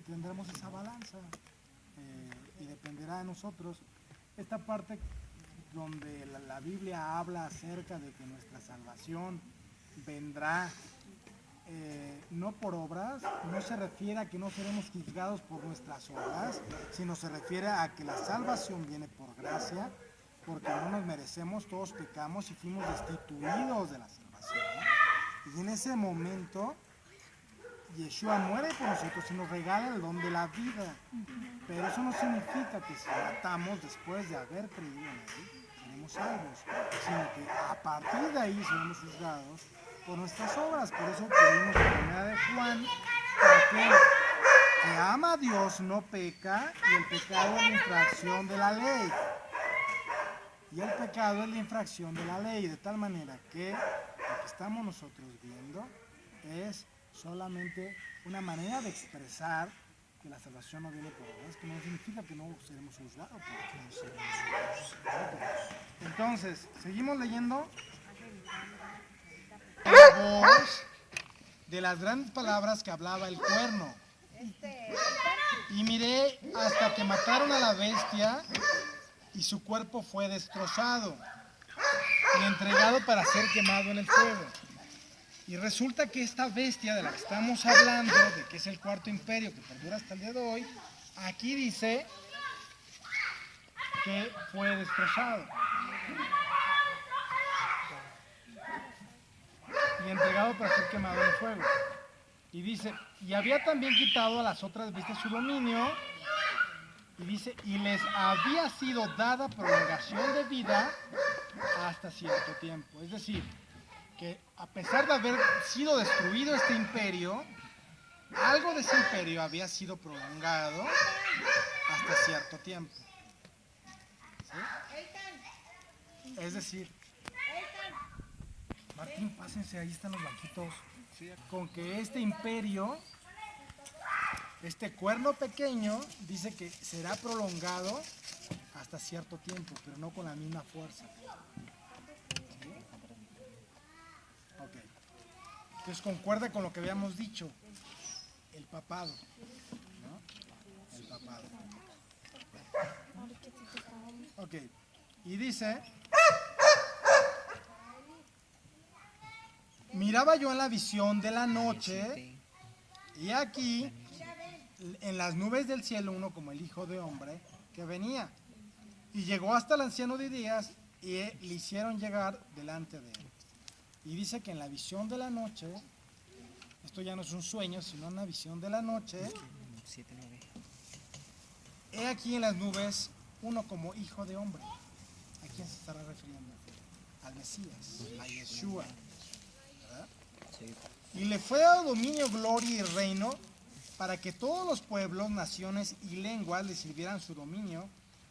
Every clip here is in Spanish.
tendremos esa balanza y dependerá de nosotros. Esta parte donde la Biblia habla acerca de que nuestra salvación vendrá no por obras, no se refiere a que no seremos juzgados por nuestras obras, sino se refiere a que la salvación viene por gracia, porque no nos merecemos, todos pecamos y fuimos destituidos de la salvación. Y en ese momento, Yeshua muere por nosotros y nos regala el don de la vida. Pero eso no significa que si matamos después de haber creído en él, seremos salvos, sino que a partir de ahí seremos juzgados por nuestras obras. Por eso pedimos la primera de Juan, aquel que ama a Dios no peca, y el pecado es la infracción de la ley. Y el pecado es la infracción de la ley, de tal manera que lo que estamos nosotros viendo es solamente una manera de expresar que la salvación no viene por obras, que no significa que no seremos juzgados, porque no seremos juzgados. Entonces, seguimos leyendo la voz de las grandes palabras que hablaba el cuerno. Y miré hasta que mataron a la bestia y su cuerpo fue destrozado y entregado para ser quemado en el fuego. Y resulta que esta bestia de la que estamos hablando, de que es el cuarto imperio que perdura hasta el día de hoy, aquí dice que fue destrozado y entregado para ser quemado en el fuego. Y dice, y había también quitado a las otras bestias su dominio, y dice, y les había sido dada prolongación de vida hasta cierto tiempo. Es decir, que a pesar de haber sido destruido este imperio, algo de ese imperio había sido prolongado hasta cierto tiempo. ¿Sí? Es decir, Martín, pásense, ahí están los banquitos. Con que este imperio, este cuerno pequeño, dice que será prolongado hasta cierto tiempo, pero no con la misma fuerza. ¿Sí? Ok. Entonces concuerda con lo que habíamos dicho, el papado, ¿no? El papado. Ok. Y dice, miraba yo en la visión de la noche, y aquí, en las nubes del cielo, uno como el Hijo de Hombre, que venía, y llegó hasta el anciano de días, y le hicieron llegar delante de él. Y dice que en la visión de la noche, esto ya no es un sueño, sino una visión de la noche, he aquí en las nubes, uno como Hijo de Hombre. ¿A quién se estará refiriendo? Al Mesías, a Yeshua. Y le fue dado dominio, gloria y reino, para que todos los pueblos, naciones y lenguas le sirvieran su dominio.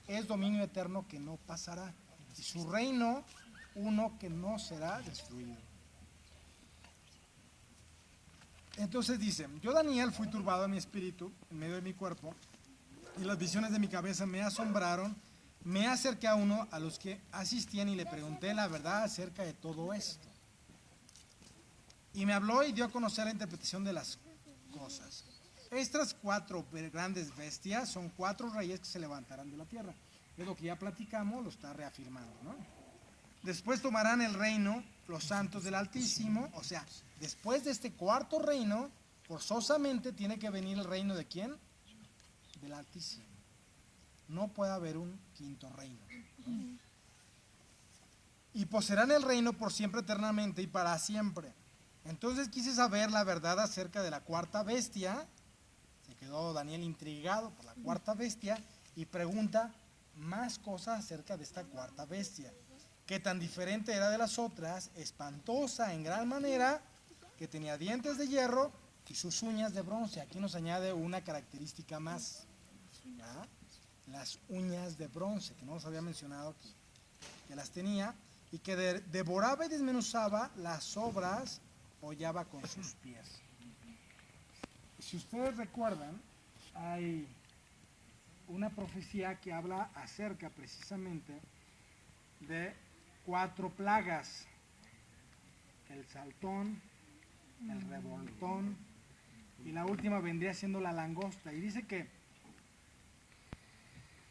Es dominio eterno que no pasará, y su reino uno que no será destruido. Entonces dice, yo Daniel fui turbado en mi espíritu, en medio de mi cuerpo, y las visiones de mi cabeza me asombraron. Me acerqué a uno a los que asistían y le pregunté la verdad acerca de todo esto. Y me habló y dio a conocer la interpretación de las cosas. Estas 4 grandes bestias son 4 reyes que se levantarán de la tierra. Es lo que ya platicamos, lo está reafirmando, ¿no? Después tomarán el reino los santos del Altísimo, o sea, después de este cuarto reino, forzosamente tiene que venir el reino ¿de quién? Del Altísimo. No puede haber un quinto reino, ¿no? Y poseerán el reino por siempre, eternamente y para siempre. Entonces quise saber la verdad acerca de la cuarta bestia. Se quedó Daniel intrigado por la cuarta bestia y pregunta más cosas acerca de esta cuarta bestia, que tan diferente era de las otras, espantosa en gran manera, que tenía dientes de hierro y sus uñas de bronce. Aquí nos añade una característica más, ¿verdad? Las uñas de bronce, que no nos había mencionado que las tenía, y que devoraba y desmenuzaba las obras, hollaba con sus pies. Si ustedes recuerdan, hay una profecía que habla acerca precisamente de 4 plagas: el saltón, el revoltón, y la última vendría siendo la langosta. Y dice que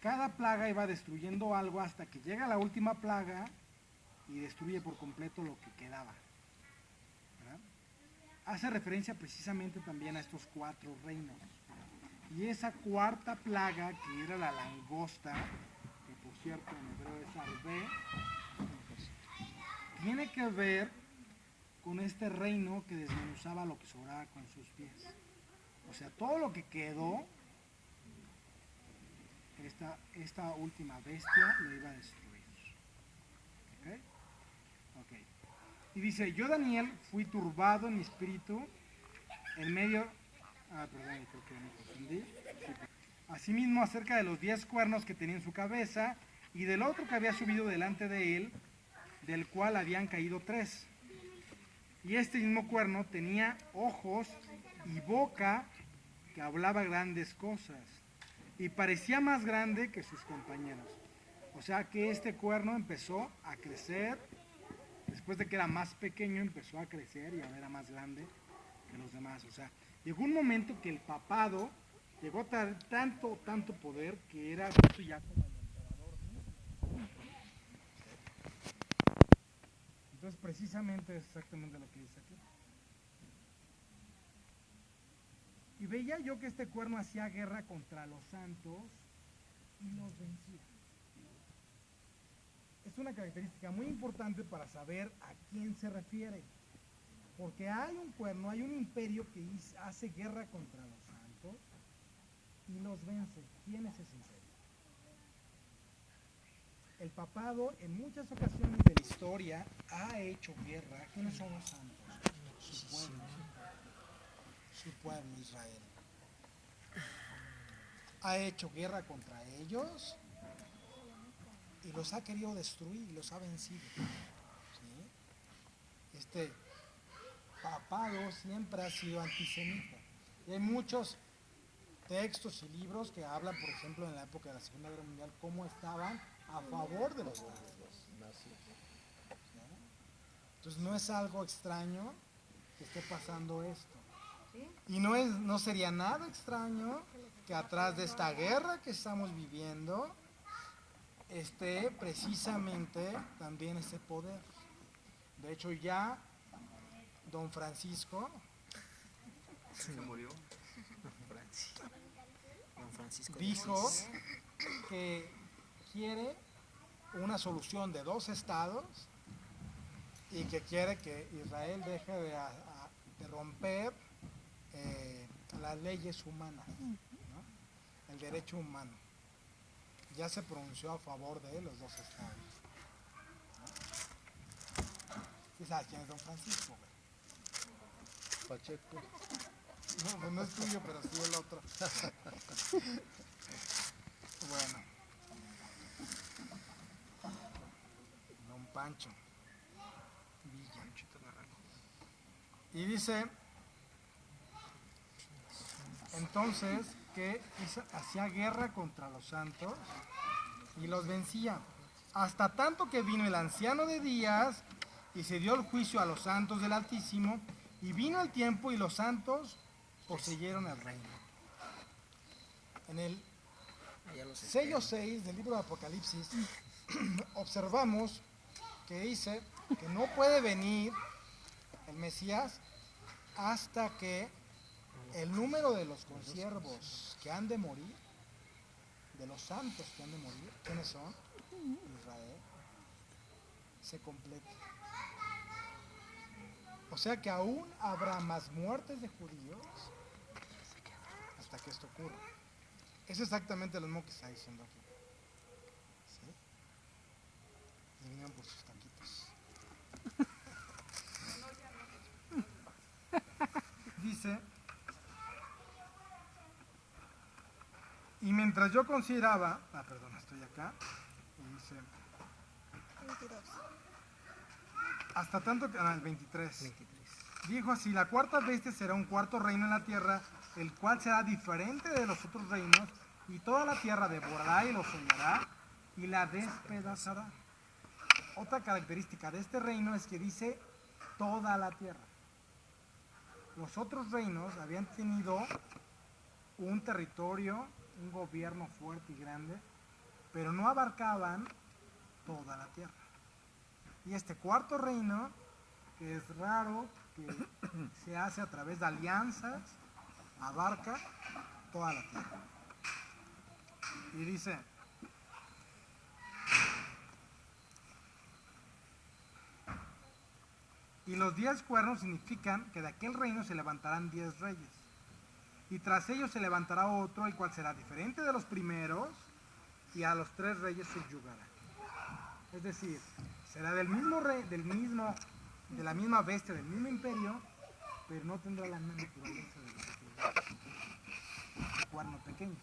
cada plaga iba destruyendo algo hasta que llega la última plaga y destruye por completo lo que quedaba. ¿Verdad? Hace referencia precisamente también a estos 4 reinos. Y esa cuarta plaga, que era la langosta, que por cierto en hebreo es arbe, tiene que ver con este reino que desmenuzaba lo que sobraba con sus pies. O sea, todo lo que quedó, esta última bestia lo iba a destruir. ¿Ok? Y dice, yo Daniel fui turbado en mi espíritu en medio... perdón, creo que me confundí. Asimismo, acerca de los 10 cuernos que tenía en su cabeza y del otro que había subido delante de él, del cual habían caído 3. Y este mismo cuerno tenía ojos y boca que hablaba grandes cosas y parecía más grande que sus compañeros. O sea que este cuerno empezó a crecer, después de que era más pequeño empezó a crecer y ahora era más grande que los demás. O sea, llegó un momento que el papado llegó a tanto poder que era visto ya como el emperador. Entonces precisamente es exactamente lo que dice aquí. Y veía yo que este cuerno hacía guerra contra los santos y los vencía. Es una característica muy importante para saber a quién se refiere. Porque hay un cuerno, hay un imperio que hace guerra contra los santos y los vence. ¿Quién es ese imperio? El papado en muchas ocasiones de la historia ha hecho guerra. ¿Quiénes son los santos? Su pueblo Israel. Ha hecho guerra contra ellos y los ha querido destruir y los ha vencido. ¿Sí? Este papado siempre ha sido antisemita. Y hay muchos textos y libros que hablan, por ejemplo, en la época de la Segunda Guerra Mundial, cómo estaban a favor de los nazis. ¿Sí? Entonces no es algo extraño que esté pasando esto. Y no sería nada extraño que atrás de esta guerra que estamos viviendo esté precisamente también ese poder. De hecho ya don Francisco se murió. Don Francisco dijo que quiere una solución de 2 estados y que quiere que Israel deje de romper las leyes humanas, ¿no? El derecho humano. Ya se pronunció a favor de los 2 estados. ¿Sí sabes quién es don Francisco? Pacheco. No, pues no es tuyo, pero sí el otro. Bueno. Don Pancho Villa. Y dice entonces que hacía guerra contra los santos y los vencía. Hasta tanto que vino el anciano de días y se dio el juicio a los santos del Altísimo, y vino el tiempo y los santos poseyeron el reino. En el sello 6 del libro de Apocalipsis observamos que dice que no puede venir el Mesías hasta que el número de los consiervos que han de morir, de los santos que han de morir, ¿quiénes son? Israel, se complete. O sea que aún habrá más muertes de judíos hasta que esto ocurra. Es exactamente lo mismo que está diciendo aquí. ¿Sí? Y vinieron por sus taquitos. Dice, y mientras yo consideraba, perdón, estoy acá, y dice, 22. hasta tanto que, el 23. Dijo así, la cuarta bestia será un cuarto reino en la tierra, el cual será diferente de los otros reinos, y toda la tierra devorará y los hollará, y la despedazará. Otra característica de este reino es que dice toda la tierra. los otros reinos habían tenido un territorio, un gobierno fuerte y grande, pero no abarcaban toda la tierra. Y este cuarto reino, que es raro, que se hace a través de alianzas, abarca toda la tierra. Y dice, y los 10 cuernos significan que de aquel reino se levantarán 10 reyes. Y tras ellos se levantará otro, el cual será diferente de los primeros, y a los 3 reyes subyugará. Es decir, será del mismo rey, de la misma bestia, del mismo imperio, pero no tendrá la misma naturaleza del cuerno pequeño.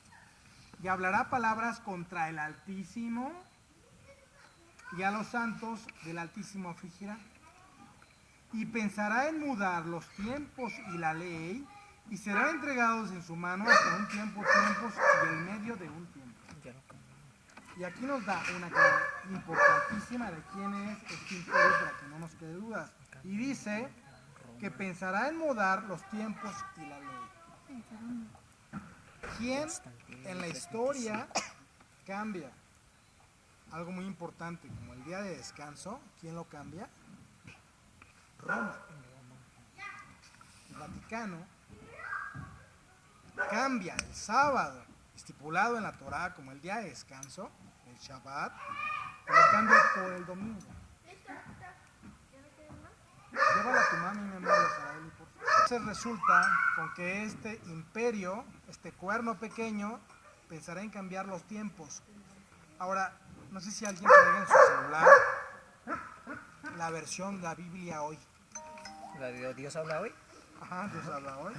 Y hablará palabras contra el Altísimo, y a los santos del Altísimo afligirá. Y pensará en mudar los tiempos y la ley, y serán entregados en su mano hasta un tiempo, tiempos y el medio de un tiempo. Y aquí nos da una clave importantísima de quién es este imperio para que no nos quede dudas. Y dice que pensará en mudar los tiempos y la ley. ¿Quién en la historia cambia algo muy importante como el día de descanso? ¿Quién lo cambia? Roma. El Vaticano cambia el sábado estipulado en la Torá como el día de descanso, el Shabbat, lo cambia por el domingo. Llévala a tu mami, mi amor, Saraeli, por favor. Entonces resulta con que este imperio, este cuerno pequeño, pensará en cambiar los tiempos. Ahora, no sé si alguien traiga en su celular la versión de la Biblia hoy. ¿La de Dios habla hoy? Ajá, Dios habla hoy.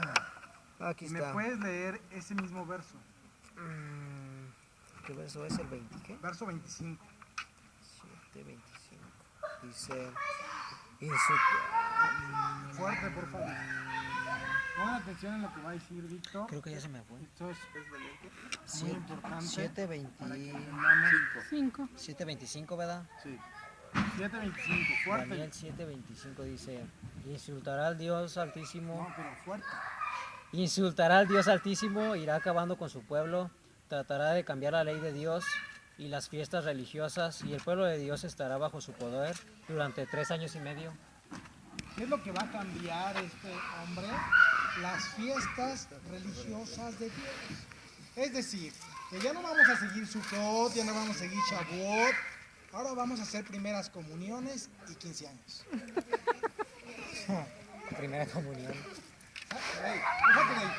Aquí ¿Y me está. puedes leer ese mismo verso? ¿Qué verso es? ¿El 20 qué? Verso 25. 7:25. Dice... Insu- Fuerte, por favor. Pon atención en lo que va a decir Víctor. Creo que ya se me fue. Esto es muy importante. 7:25. 7:25, ¿verdad? Sí. 7:25, fuerte. Daniel 7:25 dice: insultará al Dios Altísimo. No, pero fuerte. Insultará al Dios Altísimo, irá acabando con su pueblo, tratará de cambiar la ley de Dios y las fiestas religiosas, y el pueblo de Dios estará bajo su poder durante 3 años y medio. ¿Qué es lo que va a cambiar este hombre? Las fiestas religiosas de Dios. Es decir, que ya no vamos a seguir Sukkot, ya no vamos a seguir Shavuot, ahora vamos a hacer primeras comuniones y 15 años. Primera comunión. Hey, déjate de ahí.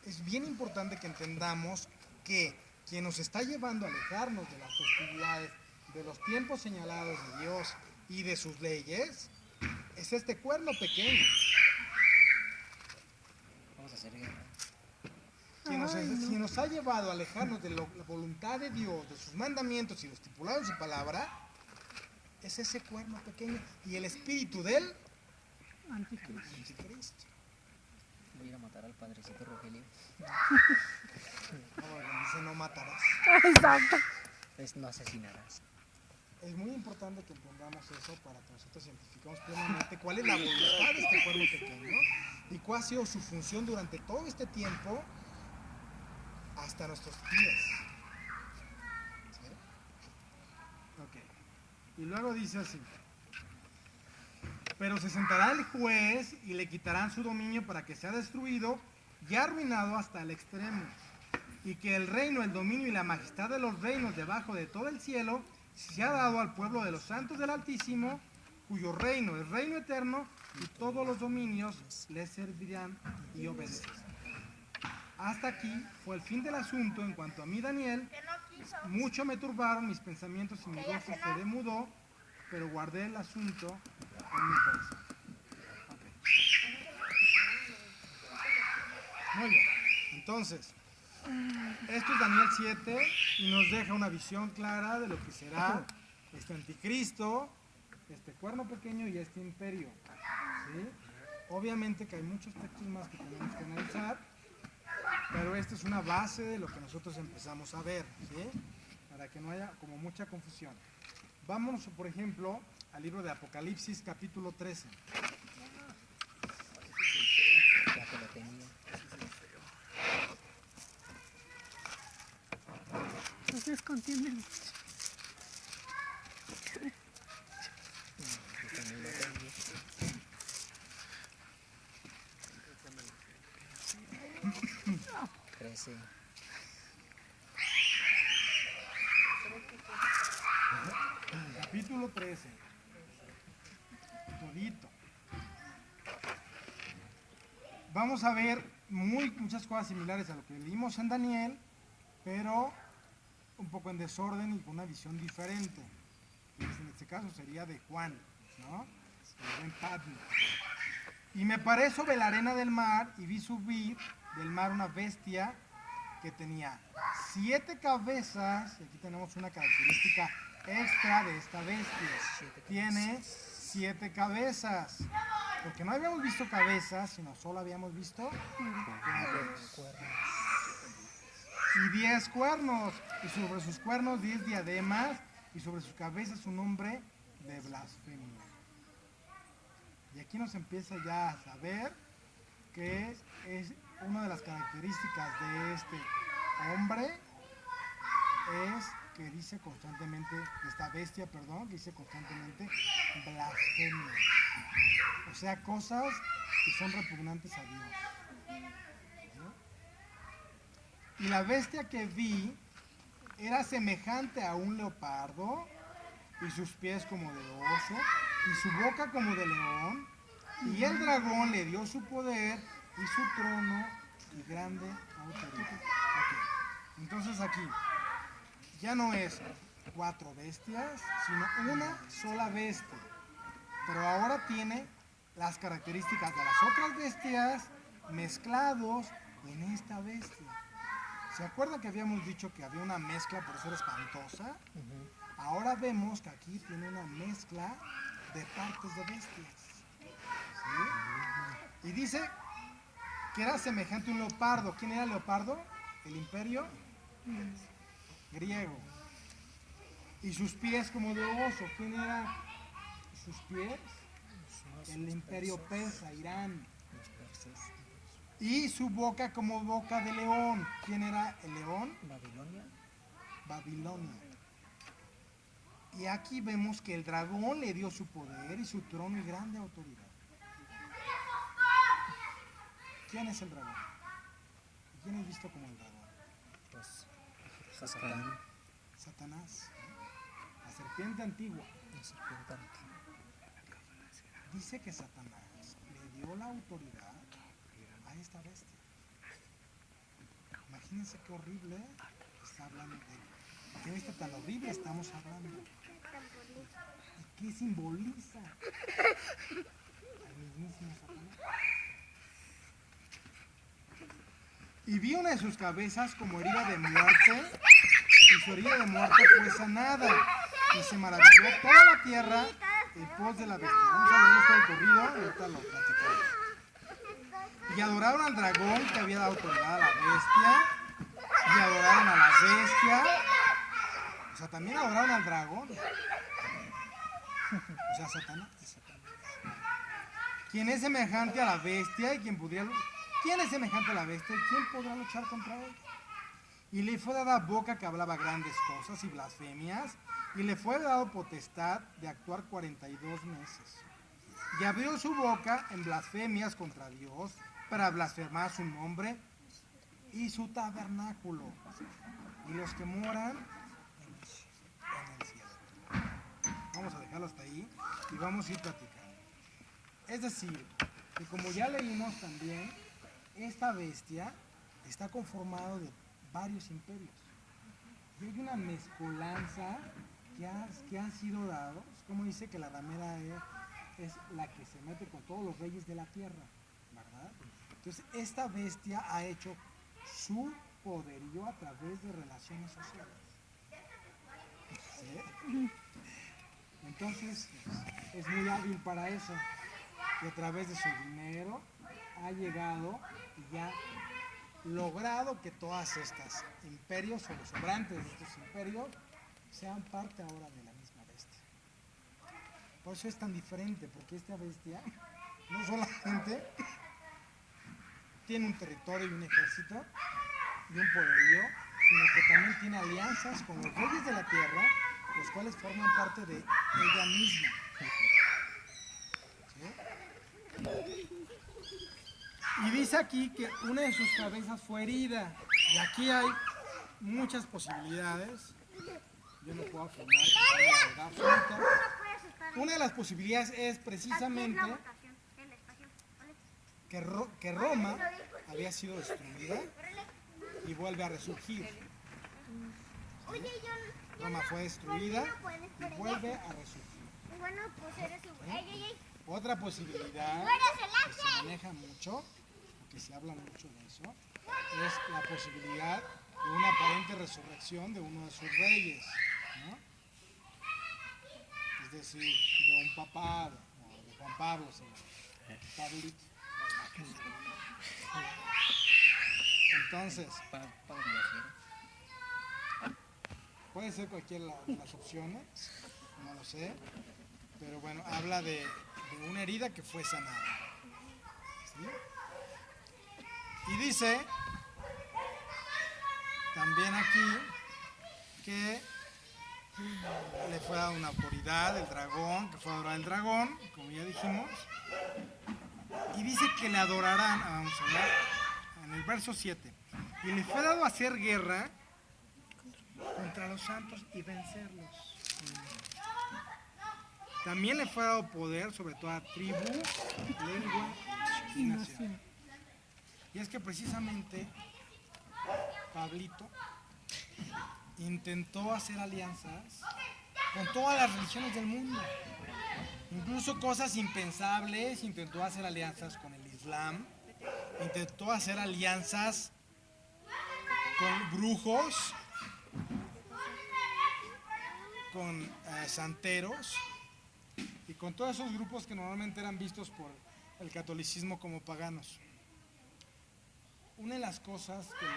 Es bien importante que entendamos que quien nos está llevando a alejarnos de las festividades, de los tiempos señalados de Dios y de sus leyes, es este cuerno pequeño. Vamos a hacer guerra. Quien nos ha llevado a alejarnos de la voluntad de Dios, de sus mandamientos y lo estipulado en su palabra, es ese cuerno pequeño y el espíritu del Anticristo. Voy a ir a matar al padrecito Rogelio. Dice no matarás. Exacto. No asesinarás. Es muy importante que entendamos eso para que nosotros identifiquemos plenamente cuál es la voluntad de este cuerno pequeño y cuál ha sido su función durante todo este tiempo hasta nuestros días. ¿Sí? Ok. Y luego dice así: pero se sentará el juez y le quitarán su dominio para que sea destruido y arruinado hasta el extremo, y que el reino, el dominio y la majestad de los reinos debajo de todo el cielo se ha dado al pueblo de los santos del Altísimo, cuyo reino es reino eterno, y todos los dominios le servirán y obedecerán. Hasta aquí fue el fin del asunto. En cuanto a mí, Daniel, mucho me turbaron mis pensamientos y mi rostro se demudó, pero guardé el asunto en mi corazón. Okay. Muy bien, entonces, esto es Daniel 7 y nos deja una visión clara de lo que será este anticristo, este cuerno pequeño y este imperio. ¿Sí? Obviamente que hay muchos textos más que tenemos que analizar, pero esta es una base de lo que nosotros empezamos a ver, ¿sí? Para que no haya como mucha confusión. Vámonos, por ejemplo, al libro de Apocalipsis, capítulo 13. Ya que lo tenía. No se escondiendo. Yo también lo tengo. Trece. Capítulo 13. Todito. Vamos a ver muchas cosas similares a lo que leímos en Daniel, pero un poco en desorden y con una visión diferente. Que en este caso sería de Juan, ¿no? El buen Patmos. Y me paré sobre la arena del mar y vi subir del mar una bestia que tenía 7 cabezas. Y aquí tenemos una característica extra de esta bestia. Tiene 7 cabezas. Porque no habíamos visto cabezas, sino solo habíamos visto cuernos. Y 10 cuernos. Y sobre sus cuernos 10 diademas. Y sobre sus cabezas un nombre de blasfemia. Y aquí nos empieza ya a saber que es una de las características de este hombre es que dice constantemente, de esta bestia, perdón, que dice constantemente blasfemia. O sea, cosas que son repugnantes a Dios. ¿Sí? Y la bestia que vi era semejante a un leopardo, y sus pies como de oso, y su boca como de león, y el dragón le dio su poder y su trono y grande autoridad. Okay. Entonces aquí ya no es 4 bestias, sino una sola bestia. Pero ahora tiene las características de las otras bestias mezclados en esta bestia. ¿Se acuerdan que habíamos dicho que había una mezcla, por eso era espantosa? Ahora vemos que aquí tiene una mezcla de partes de bestias. ¿Sí? Y dice que era semejante a un leopardo. ¿Quién era el leopardo? El imperio griego. Y sus pies como de oso. ¿Quién era sus pies? El imperio persa, Irán. Y su boca como boca de león. ¿Quién era el león? Babilonia. Babilonia. Y aquí vemos que el dragón le dio su poder y su trono y grande autoridad. ¿Quién es el dragón? ¿Quién es visto como el dragón? Pues, Satán. Satanás. La serpiente antigua. La serpiente antigua. Dice que Satanás le dio la autoridad a esta bestia. Imagínense qué horrible está hablando de qué bestia tan horrible estamos hablando. ¿Y qué simboliza al mismísimo Satanás? Y vi una de sus cabezas como herida de muerte, y su herida de muerte fue sanada, y se maravilló toda la tierra en pos de la bestia. Vamos a leer esto de corrido, ahorita lo platicamos. Y adoraron al dragón que había dado autoridad a la bestia, y adoraron a la bestia. O sea, también adoraron al dragón. O sea, Satanás. ¿Quién es semejante a la bestia y quién podría... ¿Quién es semejante a la bestia y quién podrá luchar contra él? Y le fue dada boca que hablaba grandes cosas y blasfemias, y le fue dado potestad de actuar 42 meses. Y abrió su boca en blasfemias contra Dios, para blasfemar su nombre y su tabernáculo, y los que moran en el cielo. Vamos a dejarlo hasta ahí y vamos a ir platicando. Es decir, que como ya leímos también, esta bestia está conformado de varios imperios. Y hay una mezcolanza que han sido dados, como dice que la ramera es la que se mete con todos los reyes de la tierra, ¿verdad? Entonces, esta bestia ha hecho su poderío a través de relaciones sociales. ¿Sí? Entonces, es muy hábil para eso. Y a través de su dinero ha llegado y ya logrado que todas estas imperios o los sobrantes de estos imperios sean parte ahora de la misma bestia. Por eso es tan diferente, porque esta bestia no solamente tiene un territorio y un ejército y un poderío, sino que también tiene alianzas con los reyes de la tierra, los cuales forman parte de ella misma. ¿Sí? Y dice aquí que una de sus cabezas fue herida. Y aquí hay muchas posibilidades. Yo no puedo afirmar que sea la verdad absoluta. Una de las posibilidades es precisamente que Roma había sido destruida y vuelve a resurgir. ¿Sí? Roma fue destruida y vuelve a resurgir. ¿Sí? Otra posibilidad que se maneja mucho, que se habla mucho de eso, es la posibilidad de una aparente resurrección de uno de sus reyes, ¿no? Es decir, de un papado, o de Juan Pablo, Pablito. Entonces, puede ser cualquiera de las opciones, no lo sé, pero bueno, habla de una herida que fue sanada. ¿Sí? Y dice también aquí que le fue dada una autoridad, el dragón, que fue a adorar el dragón, como ya dijimos, y dice que le adorarán, vamos a ver, en el verso 7, y le fue dado hacer guerra contra los santos y vencerlos. También le fue dado poder sobre toda tribu, lengua y nación. Y es que precisamente Pablito intentó hacer alianzas con todas las religiones del mundo. Incluso cosas impensables, intentó hacer alianzas con el Islam, intentó hacer alianzas con brujos, con santeros y con todos esos grupos que normalmente eran vistos por el catolicismo como paganos. Una de las cosas que lo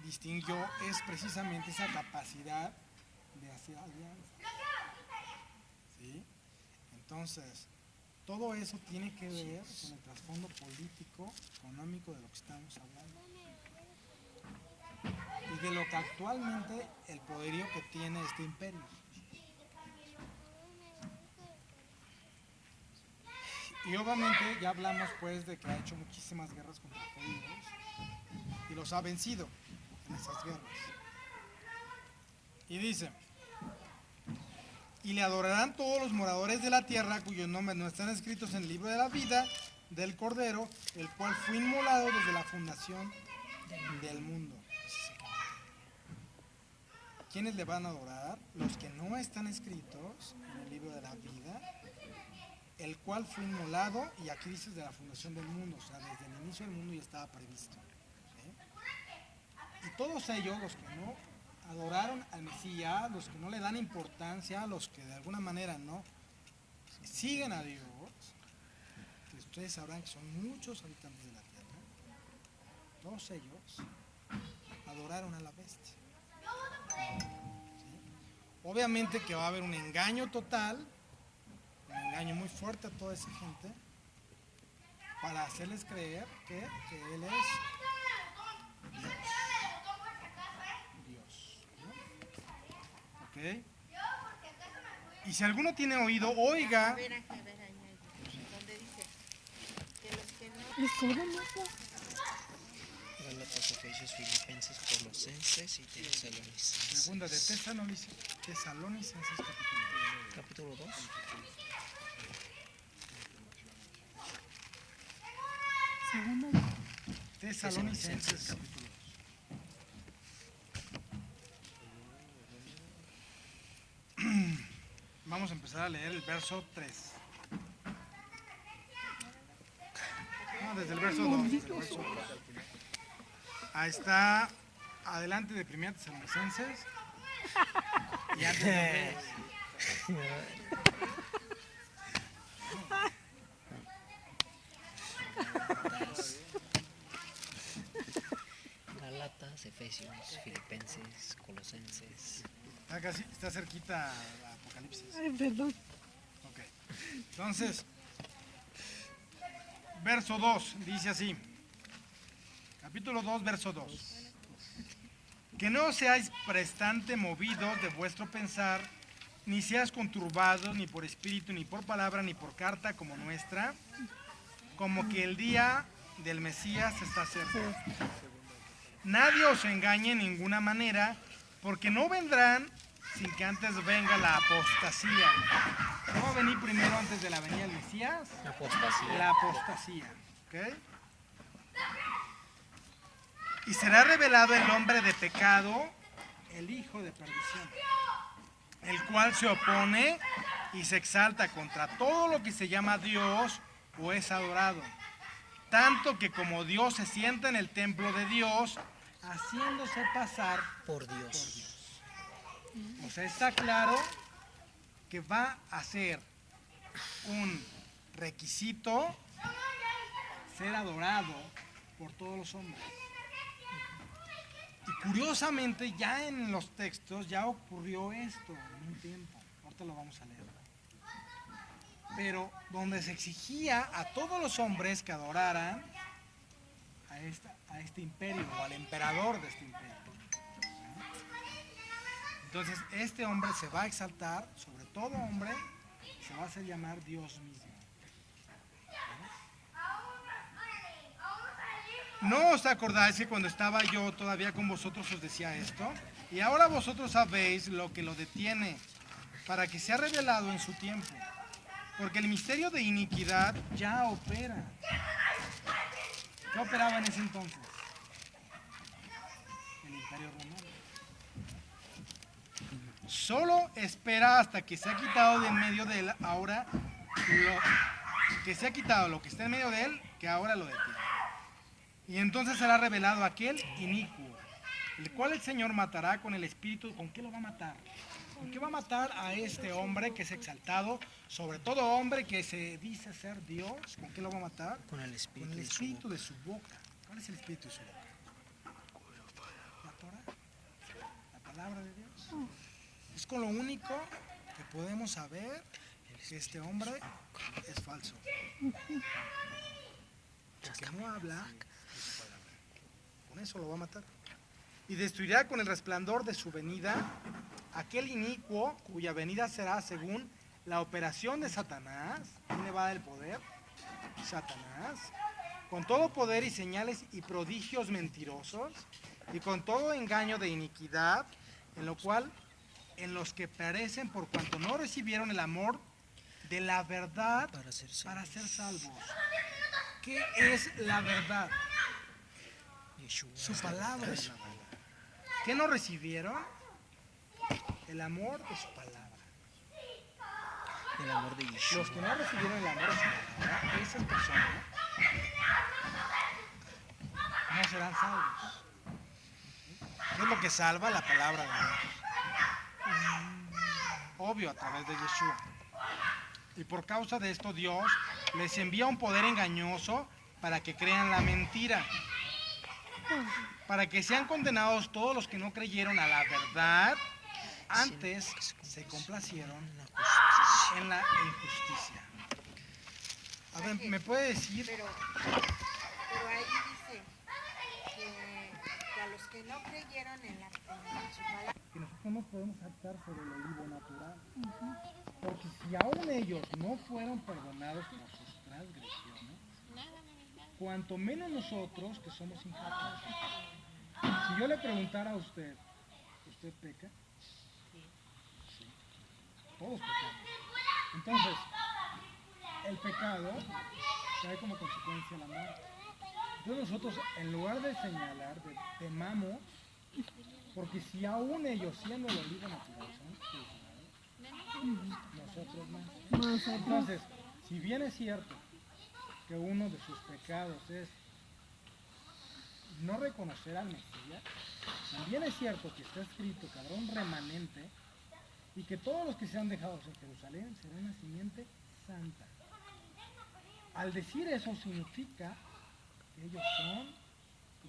distinguió es precisamente esa capacidad de hacer alianzas. ¿Sí? Entonces, todo eso tiene que ver con el trasfondo político, económico de lo que estamos hablando. Y de lo que actualmente el poderío que tiene este imperio. Y obviamente ya hablamos pues de que ha hecho muchísimas guerras contra judíos y los ha vencido en esas guerras. Y dice, y le adorarán todos los moradores de la tierra cuyos nombres no están escritos en el libro de la vida del Cordero, el cual fue inmolado desde la fundación del mundo. ¿Quiénes le van a adorar? Los que no están escritos en el libro de la vida, el cual fue inmolado, y aquí dice de la fundación del mundo, o sea, desde el inicio del mundo ya estaba previsto. ¿Sí? Y todos ellos, los que no adoraron al Mesías, los que no le dan importancia, los que de alguna manera no siguen a Dios, que ustedes sabrán que son muchos habitantes de la tierra, todos ellos adoraron a la bestia. ¿Sí? Obviamente que va a haber un engaño total, un engaño muy fuerte a toda esa gente, para hacerles creer que Él es Dios. ¿No? ¿Ok? Y si alguno tiene oído, oiga. Donde dice que los que no... Gálatas, Efesios, Filipenses, Colosenses y Tesalonicenses. Segunda de Tesalonicenses Capítulo 2. Segunda. Tesalonicenses capítulo 2. Vamos a empezar a leer el verso 3. No, desde el verso 2. Desde el verso 2. Ahí está, adelante de 1 Tesalonicenses. Y antes de Gálatas, Efesios, Filipenses, Colosenses. está cerquita a Apocalipsis. Ay, perdón. Ok. Entonces, verso 2, dice así. Capítulo 2, verso 2. Que no seáis prestante movidos de vuestro pensar, ni seas conturbados, ni por espíritu, ni por palabra, ni por carta como nuestra, como que el día del Mesías está cerca. Nadie os engañe en ninguna manera, porque no vendrán sin que antes venga la apostasía. ¿Cómo va a venir primero antes de la venida del Mesías? Apostasía. La apostasía. ¿Ok? Y será revelado el hombre de pecado, el hijo de perdición, el cual se opone y se exalta contra todo lo que se llama Dios o es adorado, tanto que como Dios se sienta en el templo de Dios, haciéndose pasar Por Dios. O sea, está claro que va a ser un requisito ser adorado por todos los hombres. Y curiosamente ya en los textos ya ocurrió esto en un tiempo. Ahorita lo vamos a leer. Pero donde se exigía a todos los hombres que adoraran a este imperio o al emperador de este imperio. Entonces este hombre se va a exaltar sobre todo hombre, se va a hacer llamar Dios mismo. ¿No os acordáis que cuando estaba yo todavía con vosotros os decía esto? Y ahora vosotros sabéis lo que lo detiene, para que sea revelado en su tiempo. Porque el misterio de iniquidad ya opera. ¿Qué operaba en ese entonces? El Imperio Romano. Solo espera hasta que se ha quitado de en medio de él ahora que se ha quitado lo que está en medio de él, que ahora lo detiene. Y entonces será revelado aquel inicuo, el cual el Señor matará con el espíritu. ¿Con qué lo va a matar? ¿Con qué va a matar a este hombre que es exaltado, sobre todo hombre que se dice ser Dios? ¿Con qué lo va a matar? Con el espíritu, Con el espíritu de su boca. ¿Cuál es el espíritu de su boca? La Torah, la palabra de Dios. Es con lo único que podemos saber que este hombre es falso. Porque no habla de su palabra. Con eso lo va a matar. Y destruirá con el resplandor de su venida aquel inicuo cuya venida será según la operación de Satanás. ¿Quién le va a dar el poder? Satanás. Con todo poder y señales y prodigios mentirosos y con todo engaño de iniquidad, en los que perecen por cuanto no recibieron el amor de la verdad para ser salvos. ¿Qué es la verdad? Su palabra es la verdad. ¿Qué no recibieron? El amor de su palabra. El amor de Yeshua. Los que no recibieron el amor de su palabra, esas personas no serán salvos. ¿Qué es lo que salva? La palabra de Dios. Obvio, a través de Yeshua. Y por causa de esto Dios les envía un poder engañoso para que crean la mentira. Para que sean condenados todos los que no creyeron a la verdad, antes se complacieron en la injusticia. A ver, ¿me puede decir? Pero ahí dice que a los que no creyeron en su palabra, Que nosotros no podemos jactar sobre el olivo natural. Porque si aún ellos no fueron perdonados por sus transgresiones, cuanto menos nosotros que somos injactados. Si yo le preguntara a usted, ¿usted peca? Sí. Todos pecamos. Entonces, el pecado trae como consecuencia la muerte. Entonces nosotros, en lugar de señalar, temamos, porque si aún ellos, siendo el olivo natural, son juzgados, nosotros más. Entonces, si bien es cierto que uno de sus pecados es no reconocer al Mesías, también es cierto que está escrito que habrá un remanente y que todos los que sean dejados en Jerusalén serán una simiente santa. Al decir eso significa que ellos son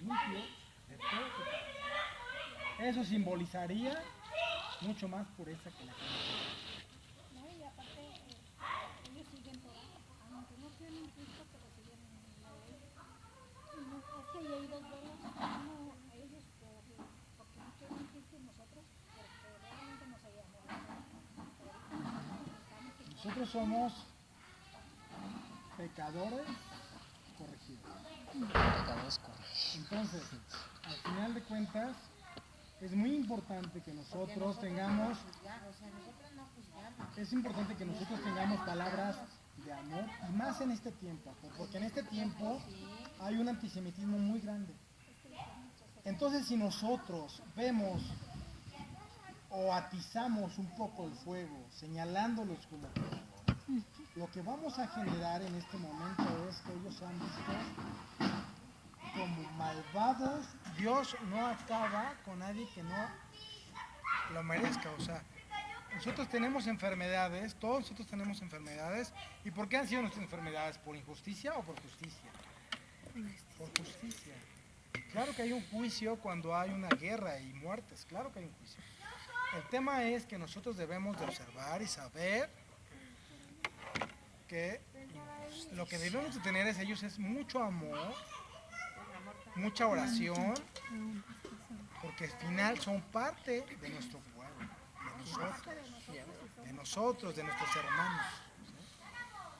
limpios de todo pecado. Eso simbolizaría mucho más pureza que la que No, y aparte, ellos siguen Nosotros somos pecadores corregidos. Pecadores corregidos. Entonces, al final de cuentas, es muy importante que nosotros tengamos, nosotros no juzgamos. es importante que nosotros tengamos palabras de amor, y más en este tiempo, porque en este tiempo hay un antisemitismo muy grande. Entonces, si nosotros vemos o atizamos un poco el fuego, señalándolos como pecadores, lo que vamos a generar en este momento es que ellos sean vistos como malvados. Dios no acaba con nadie que no lo merezca. O sea, nosotros tenemos enfermedades, todos nosotros tenemos enfermedades. ¿Y por qué han sido nuestras enfermedades? ¿Por injusticia o por justicia? Por justicia. Claro que hay un juicio cuando hay una guerra y muertes, claro que hay un juicio. El tema es que nosotros debemos de observar y saber que lo que debemos de tener es ellos es mucho amor, mucha oración, porque al final son parte de nuestro pueblo, de nosotros, de nuestros hermanos.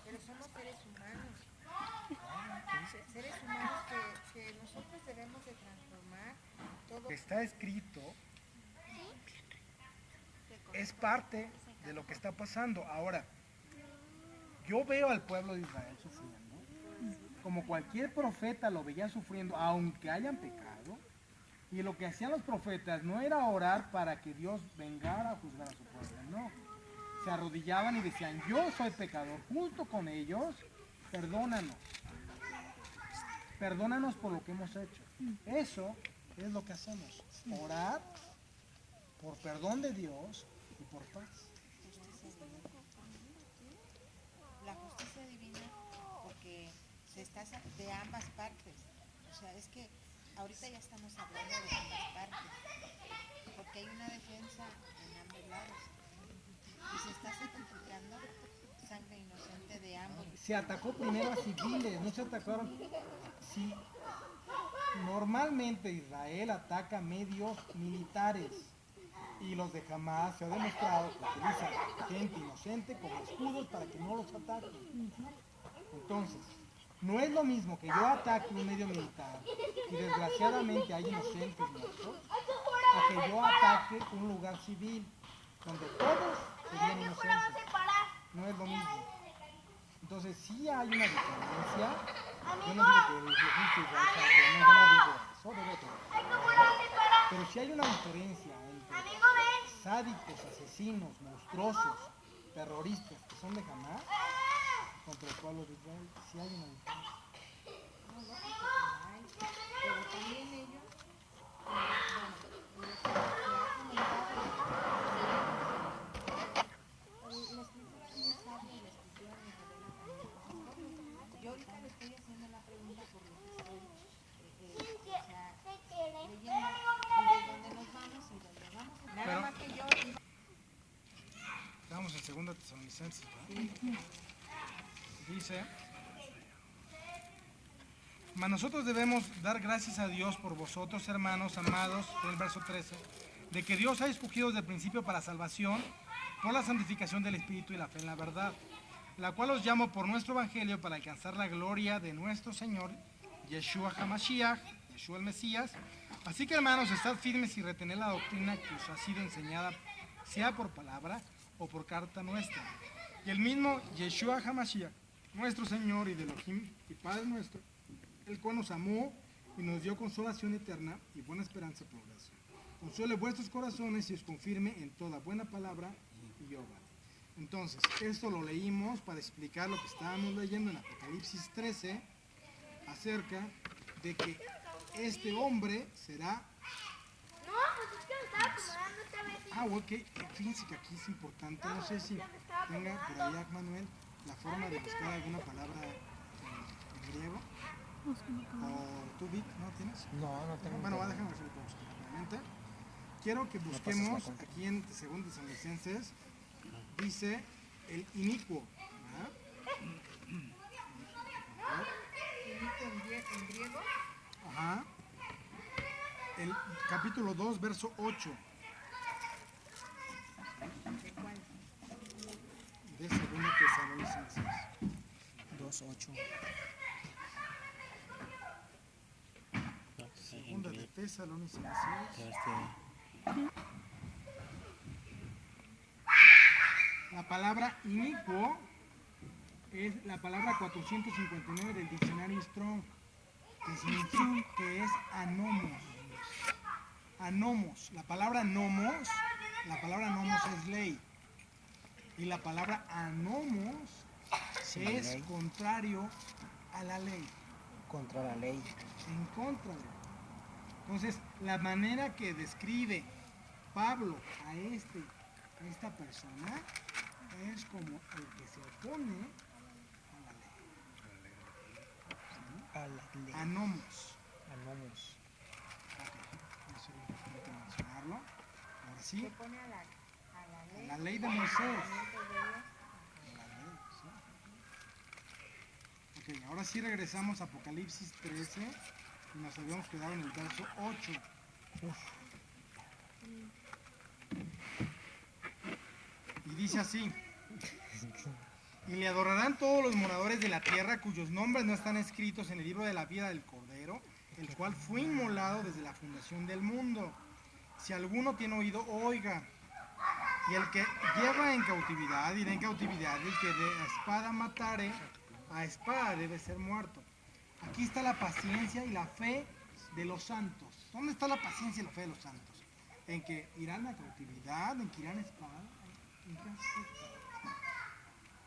Pero somos seres humanos. Seres humanos que nosotros debemos de transformar todo. Está escrito, es parte de lo que está pasando. Ahora, yo veo al pueblo de Israel sufriendo, como cualquier profeta lo veía sufriendo, aunque hayan pecado, y lo que hacían los profetas no era orar para que Dios vengara a juzgar a su pueblo, no. Se arrodillaban y decían, yo soy pecador, junto con ellos, perdónanos. Perdónanos por lo que hemos hecho. Eso es lo que hacemos, orar por perdón de Dios y por paz. La justicia divina, porque se está de ambas partes. O sea, es que ahorita ya estamos hablando de ambas partes, porque hay una defensa en ambos lados y se está sacrificando sangre inocente de ambos. Se atacó primero a civiles, no se atacaron. Sí. Normalmente Israel ataca medios militares y los de Hamas se ha demostrado que utilizan gente inocente como escudos para que no los ataquen. Entonces, no es lo mismo que yo ataque un medio militar y desgraciadamente hay inocentes muertos, a que yo ataque un lugar civil donde todos serían inocentes. No es lo mismo. Entonces sí hay una diferencia. Yo no digo que el justo Israel sea bueno, yo no digo eso, debe todo. Pero sí hay una diferencia entre sádicos, asesinos, monstruosos, terroristas que son de Hamas contra el pueblo de Israel. Sí hay una diferencia. No, lógico que hay, pero también ellos, bueno, lo que ha comentado, la escritura no sabe, la escritura nos revela también. Yo ahorita le estoy haciendo la pregunta por lo que estoy, leyendo, y de dónde nos vamos y dónde vamos. Nada más que yo... Estamos en 2 Tesalonicenses, ¿verdad? Dice, mas nosotros debemos dar gracias a Dios por vosotros, hermanos amados, en el verso 13, de que Dios ha escogido desde el principio para salvación, por la santificación del Espíritu y la fe en la verdad, la cual os llamo por nuestro Evangelio para alcanzar la gloria de nuestro Señor, Yeshua HaMashiach, Yeshua el Mesías. Así que, hermanos, estad firmes y retened la doctrina que os ha sido enseñada, sea por palabra o por carta nuestra. Y el mismo Yeshua HaMashiach, nuestro Señor y de Elohim y Padre nuestro, el cual nos amó y nos dio consolación eterna y buena esperanza por gracia. Consuele vuestros corazones y os confirme en toda buena palabra y obra. Entonces, esto lo leímos para explicar lo que estábamos leyendo en Apocalipsis 13 acerca de que este hombre será... ok, fíjense que aquí es importante, no sé si tenga por allá, Manuel, la forma de buscar alguna palabra en griego. ¿O tú, Vic, no tienes? No, no tengo. Bueno, déjame ver si lo puedo buscar rápidamente. Quiero que busquemos aquí en 2 Tesalonicenses, dice el inicuo. ¿Inicuo en griego? Ajá. El capítulo 2, verso 8. ¿De cuál? De 2 Tesalonicenses. 2:8. Segunda de Tesalonicenses. La palabra inicuo es la palabra 459 del diccionario Strong, que significa que es anomos. Anomos. La palabra nomos es ley. Y la palabra anomos es contrario a la ley. Contra la ley. En contra de la ley. Entonces, la manera que describe Pablo a esta persona es como el que se opone a la ley. ¿Sí? A la ley. Anomos. Anomos. Ok, eso es importante mencionarlo. Ahora sí, Se pone a la ley. de Moisés. Mandamientos de Dios. La ley, sí. Ok, ahora sí regresamos a Apocalipsis 13 y nos habíamos quedado en el verso 8. Y dice así: y le adorarán todos los moradores de la tierra cuyos nombres no están escritos en el libro de la vida del Cordero, el cual fue inmolado desde la fundación del mundo. Si alguno tiene oído, oiga. Y el que lleva en cautividad, irá en cautividad, y el que de espada matare, a espada debe ser muerto. Aquí está la paciencia y la fe de los santos. ¿Dónde está la paciencia y la fe de los santos? En que irán a cautividad, en que irán a espada. ¿En qué aspecto?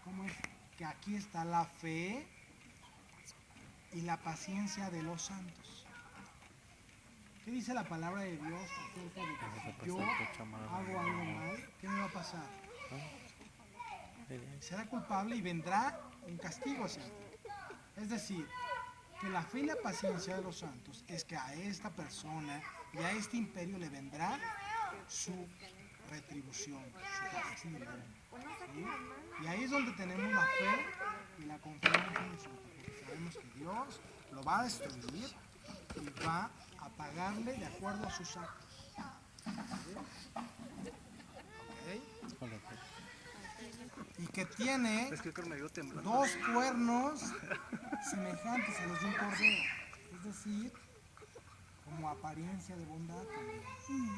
¿Cómo es? Que aquí está la fe y la paciencia de los santos. ¿Qué dice la palabra de Dios acerca de que si yo hago algo mal, qué me va a pasar? Será culpable y vendrá un castigo hacia mí. Es decir, que la fe y la paciencia de los santos es que a esta persona y a este imperio le vendrá su retribución, su castigo. ¿Sí? Y ahí es donde tenemos la fe y la confianza en nosotros, porque sabemos que Dios lo va a destruir y va a pagarle de acuerdo a sus actos. ¿Ok? Y que tiene dos cuernos semejantes a los de un cordero, es decir, como apariencia de bondad también. ¿Sí?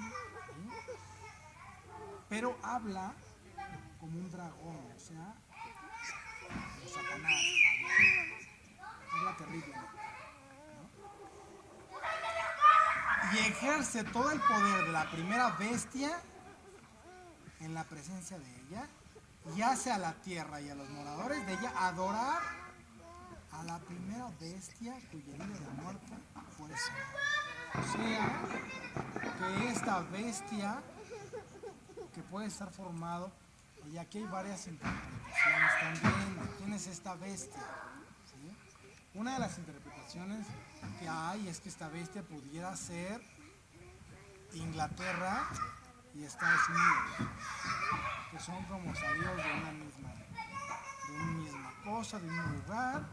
Pero habla como un dragón, o sea, como Satanás, habla terrible, ¿no? Y ejerce todo el poder de la primera bestia en la presencia de ella, y hace a la tierra y a los moradores de ella adorar a la primera bestia cuya herida de muerte fue sanada. O sea, que esta bestia que puede estar formado, y aquí hay varias interpretaciones también. ¿Quién es esta bestia? ¿Sí? Una de las interpretaciones que hay es que esta bestia pudiera ser Inglaterra y Estados Unidos, que son como salidos de una misma cosa, de un mismo lugar,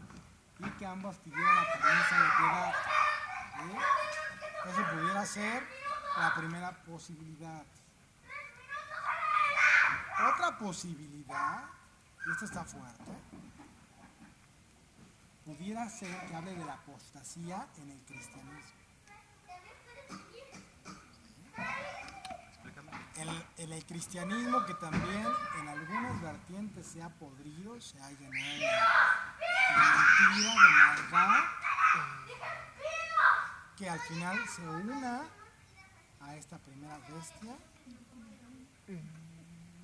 y que ambas tuvieran apariencia de piedad. ¿Sí? Eso pudiera ser la primera posibilidad. Otra posibilidad, y esta está fuerte, pudiera ser que hable de la apostasía en el cristianismo. En el cristianismo, que también en algunas vertientes se ha podrido, se ha llenado de mentira, de maldad, que al final se una a esta primera bestia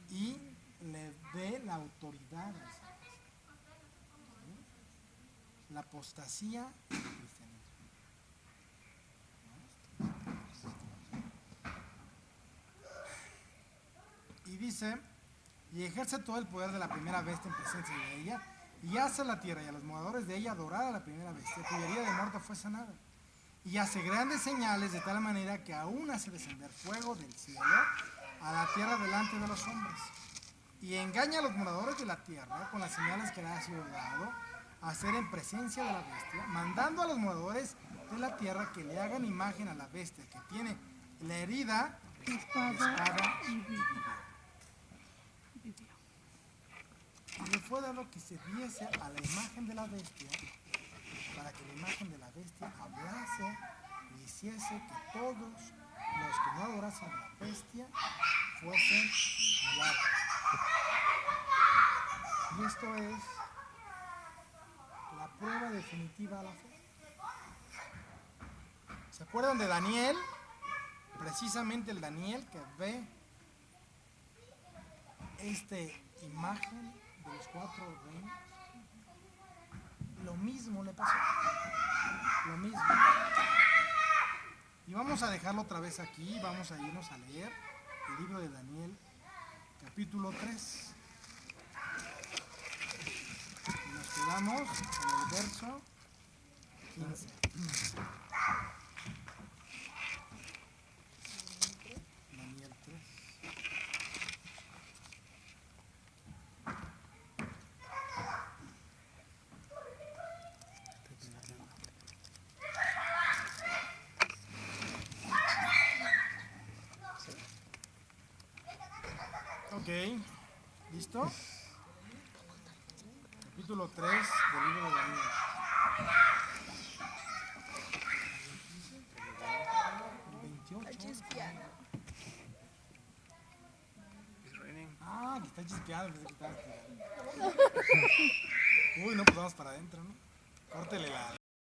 y le dé la autoridad a esa bestia. ¿Sí? La apostasía en el cristianismo. Y dice, y ejerce todo el poder de la primera bestia en presencia de ella, y hace a la tierra y a los moradores de ella adorar a la primera bestia, cuya herida de muerte fue sanada. Y hace grandes señales de tal manera que aún hace descender fuego del cielo a la tierra delante de los hombres. Y engaña a los moradores de la tierra con las señales que le ha sido dado a hacer en presencia de la bestia, mandando a los moradores de la tierra que le hagan imagen a la bestia que tiene la herida, espada y vida. Y le fue dado que se diese a la imagen de la bestia, para que la imagen de la bestia hablase y hiciese que todos los que no adorasen a la bestia fuesen iguales. Y esto es la prueba definitiva a la fe. ¿Se acuerdan de Daniel? Precisamente el Daniel que ve esta imagen de los 4 reinos. Lo mismo le pasó. Lo mismo. Y vamos a dejarlo otra vez aquí. Vamos a irnos a leer el libro de Daniel, capítulo 3. Y nos quedamos en el verso 15. Daniel 3. Ok, ¿listo? Capítulo 3 del libro de Daniel. El 28. Ah, que está chispeando. Uy, no, pues vamos para adentro, ¿no? Córtele la